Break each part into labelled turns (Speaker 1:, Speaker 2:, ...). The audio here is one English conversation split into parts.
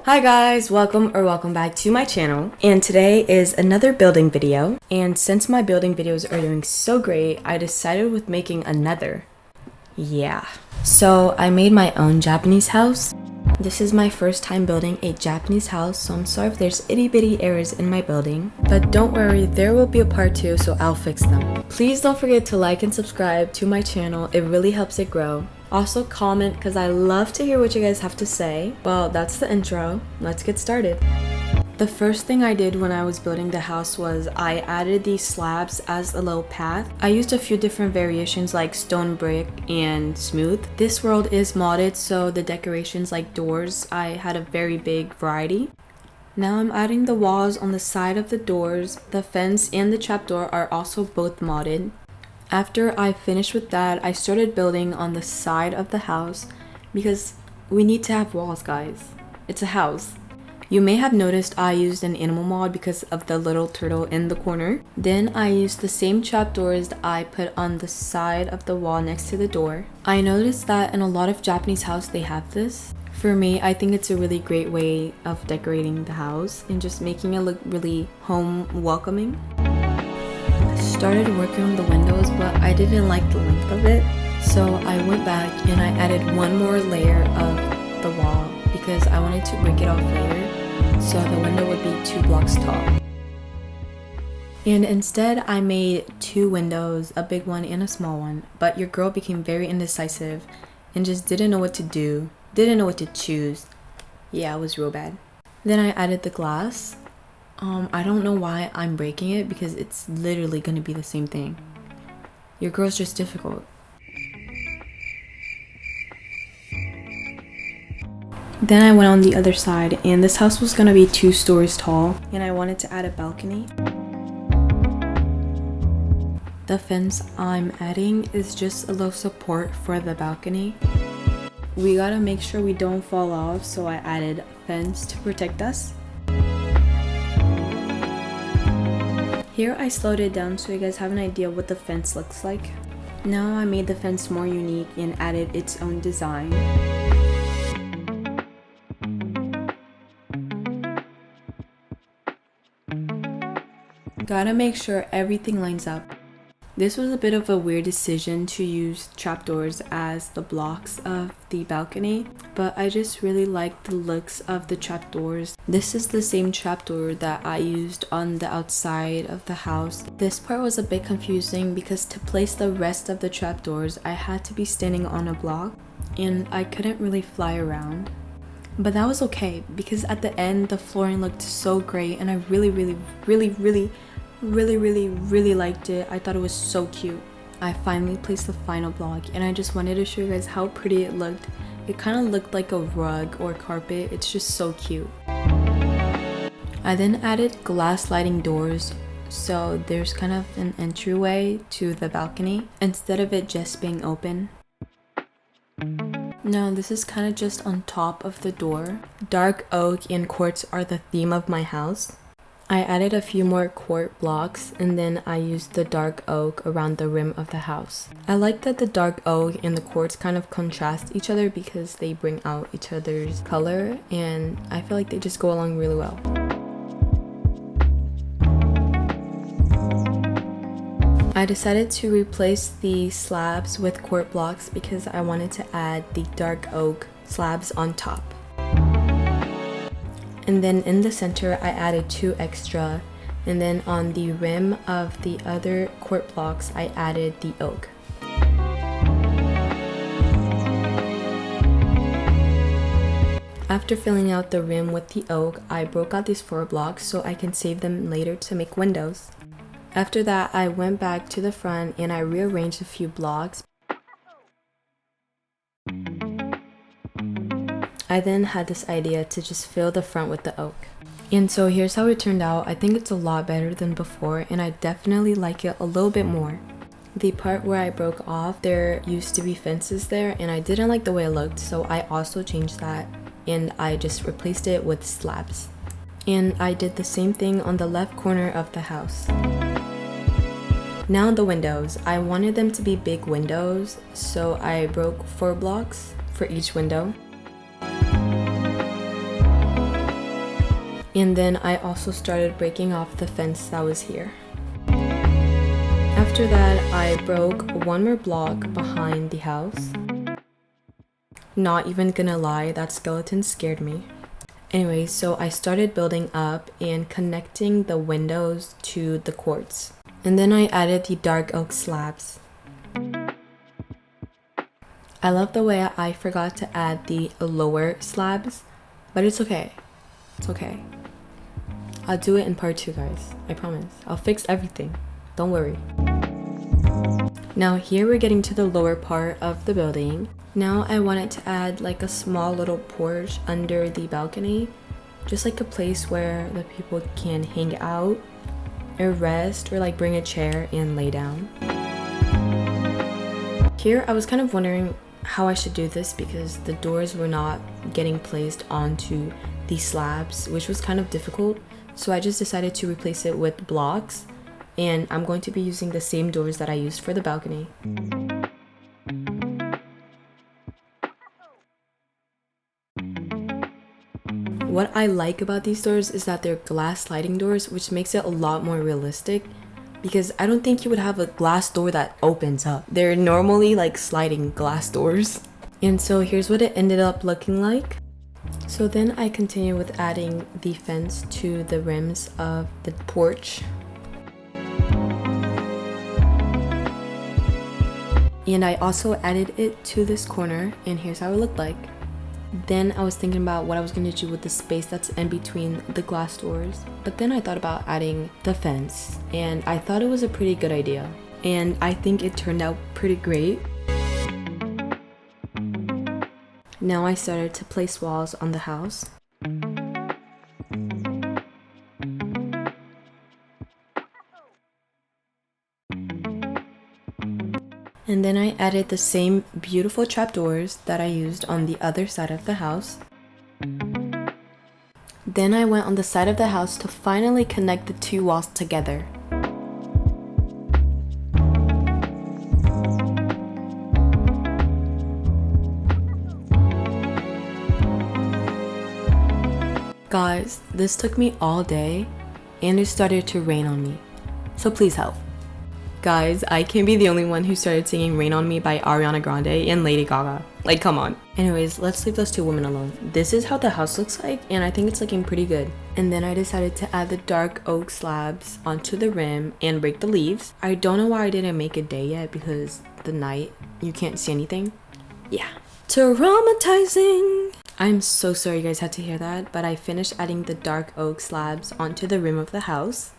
Speaker 1: Hi guys, welcome back to my channel, and today is another building video. And since my building videos are doing so great, I decided with making another. Yeah. So I made my own Japanese house. This is my first time building a Japanese house, so I'm sorry if there's itty bitty errors in my building. But don't worry, there will be a part 2, so I'll fix them. Please don't forget to like and subscribe to my channel, it really helps it grow. Also comment, because I love to hear what you guys have to say. Well, that's the intro. Let's get started. The first thing I did when I was building the house was I added these slabs as a little path. I used a few different variations like stone brick and smooth. This world is modded, so the decorations like doors, I had a very big variety. Now I'm adding the walls on the side of the doors. The fence and the trapdoor are also both modded. After I finished with that, I started building on the side of the house because we need to have walls, guys. It's a house. You may have noticed I used an animal mod because of the little turtle in the corner. Then I used the same trapdoors that I put on the side of the wall next to the door. I noticed that in a lot of Japanese houses they have this. For me, I think it's a really great way of decorating the house and just making it look really home welcoming. Started working on the windows, but I didn't like the length of it, so I went back and I added one more layer of the wall because I wanted to break it off later, so the window would be 2 blocks tall. And instead I made 2 windows, a big one and a small one, but your girl became very indecisive and just didn't know what to do, didn't know what to choose. Yeah, it was real bad. Then I added the glass. I don't know why I'm breaking it because it's literally gonna be the same thing. Your girl's just difficult. Then I went on the other side, and this house was gonna be 2 stories tall, and I wanted to add a balcony. The fence I'm adding is just a little support for the balcony. We gotta make sure we don't fall off, so I added a fence to protect us. Here I slowed it down so you guys have an idea what the fence looks like. Now I made the fence more unique and added its own design. Gotta make sure everything lines up. This was a bit of a weird decision to use trapdoors as the blocks of the balcony, but I just really like the looks of the trapdoors. This is the same trapdoor that I used on the outside of the house. This part was a bit confusing because to place the rest of the trapdoors, I had to be standing on a block and I couldn't really fly around. But that was okay because at the end, the flooring looked so great and I really liked it. I thought it was so cute. I finally placed the final block and I just wanted to show you guys how pretty it looked. It kind of looked like a rug or carpet. It's just so cute. I then added glass sliding doors, so there's kind of an entryway to the balcony instead of it just being open. Now this is kind of just on top of the door. Dark oak and quartz are the theme of my house. I added a few more quartz blocks and then I used the dark oak around the rim of the house. I like that the dark oak and the quartz kind of contrast each other because they bring out each other's color and I feel like they just go along really well. I decided to replace the slabs with quartz blocks because I wanted to add the dark oak slabs on top. And then in the center I added 2 extra, and then on the rim of the other quartz blocks I added the oak. After filling out the rim with the oak, I broke out these 4 blocks so I can save them later to make windows. After that, I went back to the front and I rearranged a few blocks. I then had this idea to just fill the front with the oak. And so here's how it turned out. I think it's a lot better than before and I definitely like it a little bit more. The part where I broke off, there used to be fences there and I didn't like the way it looked, so I also changed that and I just replaced it with slabs. And I did the same thing on the left corner of the house. Now the windows. I wanted them to be big windows, so I broke 4 blocks for each window. And then I also started breaking off the fence that was here. After that, I broke 1 more block behind the house. Not even gonna lie, that skeleton scared me. Anyway, so I started building up and connecting the windows to the quartz. And then I added the dark oak slabs. I love the way I forgot to add the lower slabs, but it's okay. It's okay. I'll do it in part 2, guys. I promise. I'll fix everything. Don't worry. Now here we're getting to the lower part of the building. Now I wanted to add like a small little porch under the balcony. Just like a place where the people can hang out or rest or like bring a chair and lay down. Here I was kind of wondering how I should do this because the doors were not getting placed onto the slabs, which was kind of difficult. So I just decided to replace it with blocks, and I'm going to be using the same doors that I used for the balcony. What I like about these doors is that they're glass sliding doors, which makes it a lot more realistic because I don't think you would have a glass door that opens up. They're normally like sliding glass doors. And so here's what it ended up looking like. So then I continue with adding the fence to the rims of the porch. And I also added it to this corner, and here's how it looked like. Then I was thinking about what I was going to do with the space that's in between the glass doors. But then I thought about adding the fence, and I thought it was a pretty good idea. And I think it turned out pretty great. Now I started to place walls on the house. And then I added the same beautiful trapdoors that I used on the other side of the house. Then I went on the side of the house to finally connect the 2 walls together. Guys, this took me all day and it started to rain on me. So please help. Guys, I can't be the only one who started singing Rain on Me by Ariana Grande and Lady Gaga. Like, come on. Anyways, let's leave those 2 women alone. This is how the house looks like, and I think it's looking pretty good. And then I decided to add the dark oak slabs onto the rim and break the leaves. I don't know why I didn't make it day yet because the night, you can't see anything. Yeah. Traumatizing. I'm so sorry you guys had to hear that, but I finished adding the dark oak slabs onto the rim of the house.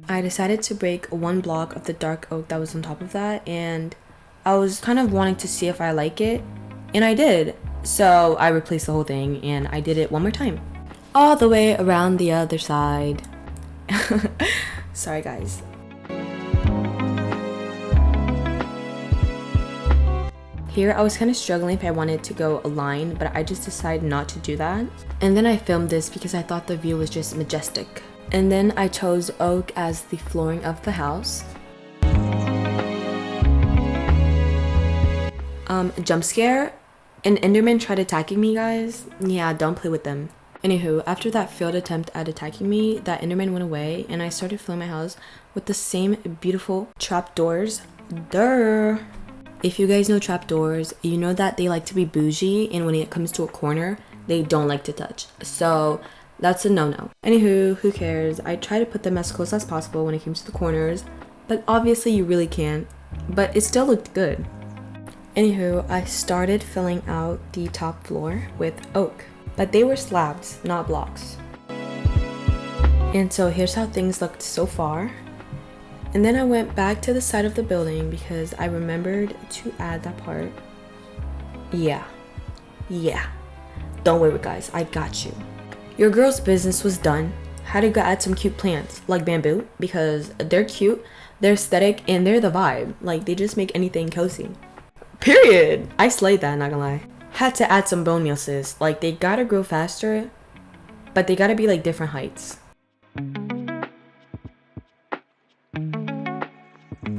Speaker 1: I decided to break 1 block of the dark oak that was on top of that, and I was kind of wanting to see if I like it, and I did. So I replaced the whole thing and I did it 1 more time. All the way around the other side. Sorry guys. Here I was kind of struggling if I wanted to go a line, but I just decided not to do that. And then I filmed this because I thought the view was just majestic. And then I chose oak as the flooring of the house. Jump scare. An Enderman tried attacking me, guys. Yeah, don't play with them. Anywho, after that failed attempt at attacking me, that Enderman went away and I started filling my house with the same beautiful trapdoors. Durr. If you guys know trapdoors, you know that they like to be bougie, and when it comes to a corner, they don't like to touch. So that's a no-no. Anywho, who cares? I try to put them as close as possible when it comes to the corners, but obviously you really can't. But it still looked good. Anywho, I started filling out the top floor with oak, but they were slabs, not blocks. And so here's how things looked so far. And then I went back to the side of the building because I remembered to add that part. Yeah. Don't worry guys, I got you. Your girl's business was done. Had to go add some cute plants, like bamboo, because they're cute, they're aesthetic, and they're the vibe. Like, they just make anything cozy. Period! I slayed that, not gonna lie. Had to add some bone meal, sis. Like, they gotta grow faster, but they gotta be like different heights.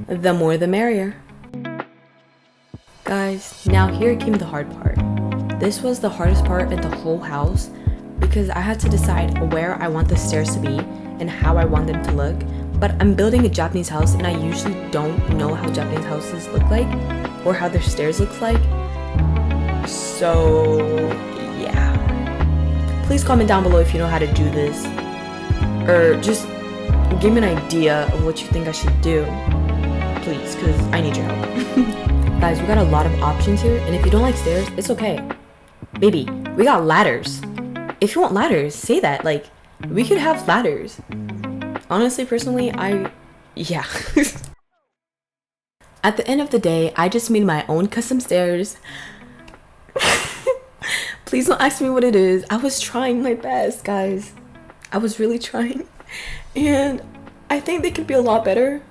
Speaker 1: the more the merrier. Guys, now here came the hard part. This was the hardest part in the whole house because I had to decide where I want the stairs to be and how I want them to look. But I'm building a Japanese house and I usually don't know how Japanese houses look like or how their stairs look like. So yeah. Please comment down below if you know how to do this. Or just give me an idea of what you think I should do. Please, because I need your help. Guys, we got a lot of options here, and if you don't like stairs, it's okay. Baby, we got ladders. If you want ladders, say that. Like, we could have ladders. Honestly, personally, yeah. At the end of the day, I just made my own custom stairs. Please don't ask me what it is. I was trying my best, guys. I was really trying. And I think they could be a lot better.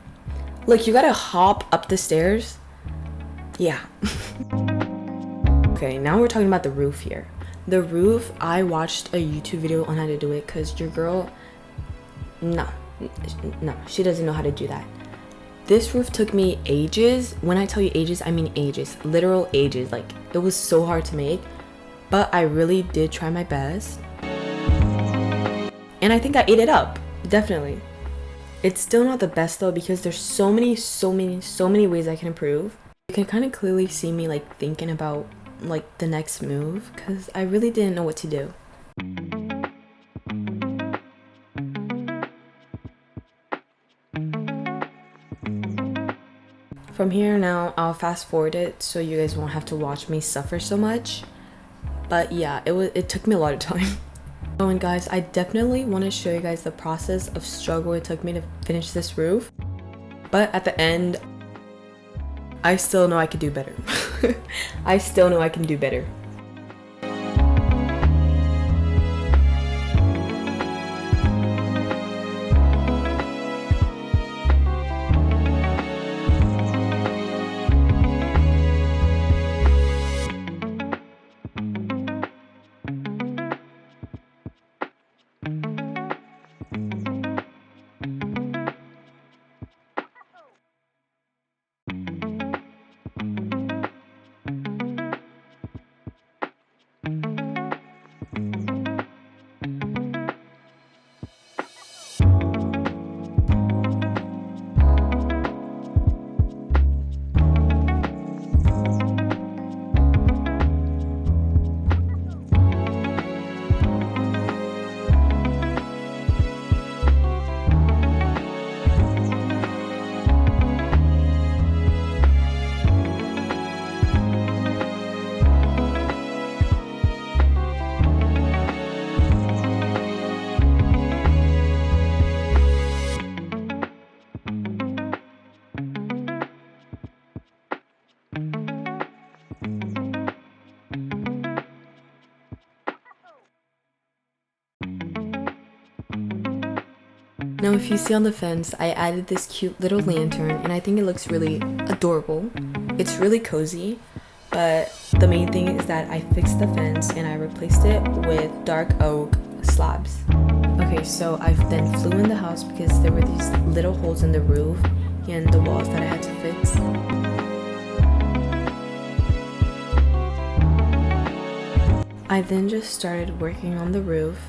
Speaker 1: Like, you gotta hop up the stairs. Yeah. Okay, now we're talking about the roof here. The roof, I watched a YouTube video on how to do it because your girl, no, she doesn't know how to do that. This roof took me ages. When I tell you ages, I mean ages, literal ages. Like, it was so hard to make, but I really did try my best. And I think I ate it up, definitely. It's still not the best though because there's so many ways I can improve. You can kind of clearly see me like thinking about like the next move because I really didn't know what to do. From here now, I'll fast forward it so you guys won't have to watch me suffer so much. But yeah, it took me a lot of time. Oh, and guys, I definitely want to show you guys the process of struggle it took me to finish this roof. But at the end, I still know I could do better. I still know I can do better. Now if you see on the fence, I added this cute little lantern and I think it looks really adorable. It's really cozy, but the main thing is that I fixed the fence and I replaced it with dark oak slabs. Okay, so I then flew in the house because there were these little holes in the roof and the walls that I had to fix. I then just started working on the roof.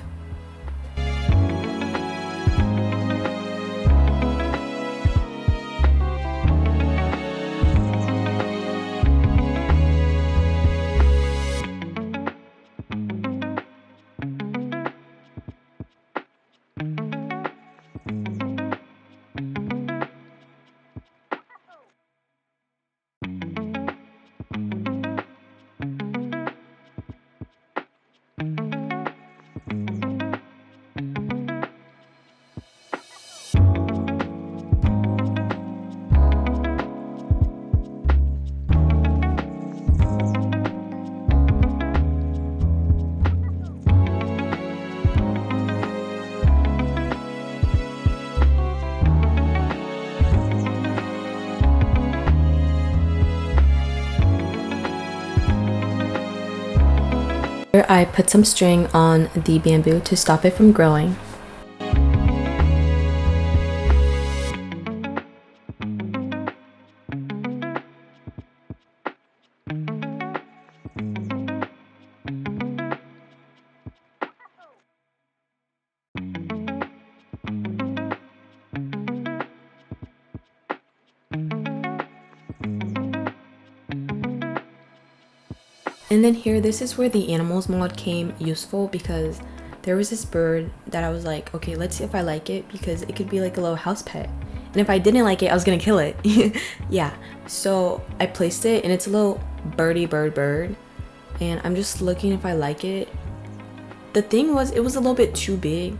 Speaker 1: Here I put some string on the bamboo to stop it from growing. And then here, this is where the animals mod came useful, because there was this bird that I was like, okay, let's see if I like it, because it could be like a little house pet. And if I didn't like it, I was gonna kill it. Yeah, so I placed it, and it's a little birdie bird. And I'm just looking if I like it. The thing was, it was a little bit too big,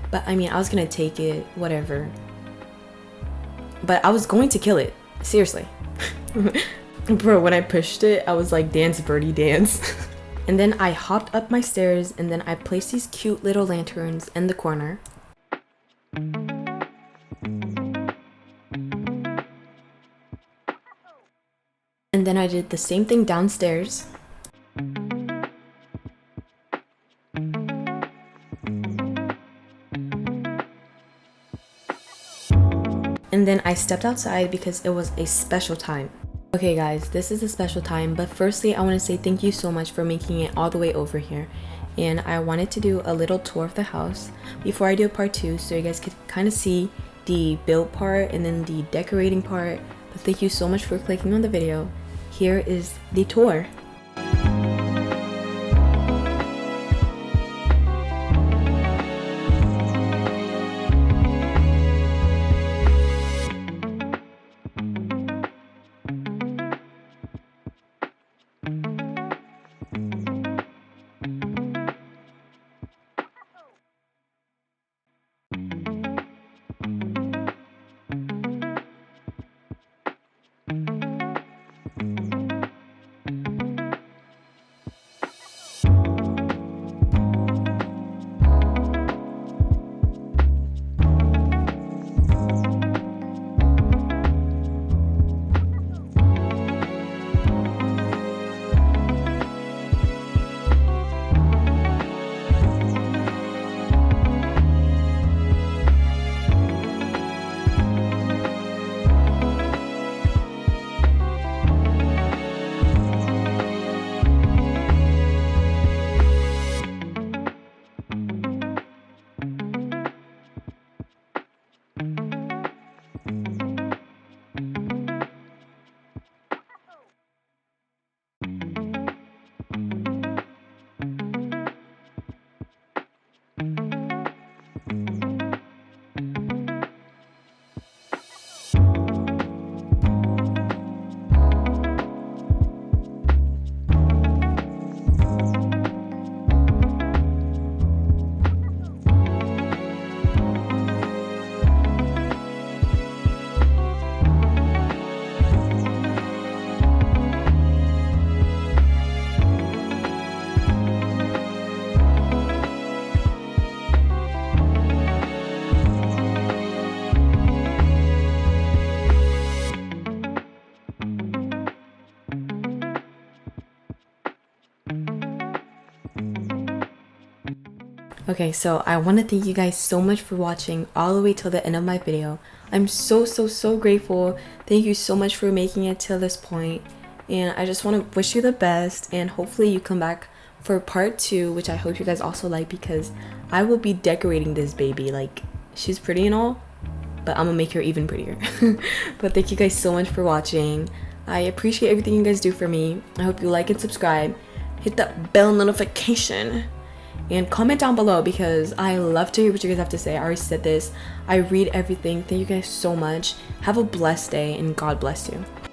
Speaker 1: but I mean, I was gonna take it, whatever. But I was going to kill it, seriously. Bro, when I pushed it, I was like, dance birdie dance. And then I hopped up my stairs, and then I placed these cute little lanterns in the corner. And then I did the same thing downstairs. And then I stepped outside because it was a special time. Okay guys, this is a special time, but firstly I want to say thank you so much for making it all the way over here. And I wanted to do a little tour of the house before I do a part 2, so you guys could kind of see the build part and then the decorating part. But thank you so much for clicking on the video. Here is the tour. Okay, so I want to thank you guys so much for watching all the way till the end of my video. I'm so grateful. Thank you so much for making it till this point. And I just want to wish you the best, and hopefully you come back for part 2, which I hope you guys also like, because I will be decorating this baby. Like, she's pretty and all, but I'm gonna make her even prettier. But thank you guys so much for watching. I appreciate everything you guys do for me. I hope you like and subscribe. Hit that bell notification. And comment down below, because I love to hear what you guys have to say. I already said this. I read everything. Thank you guys so much. Have a blessed day, and God bless you.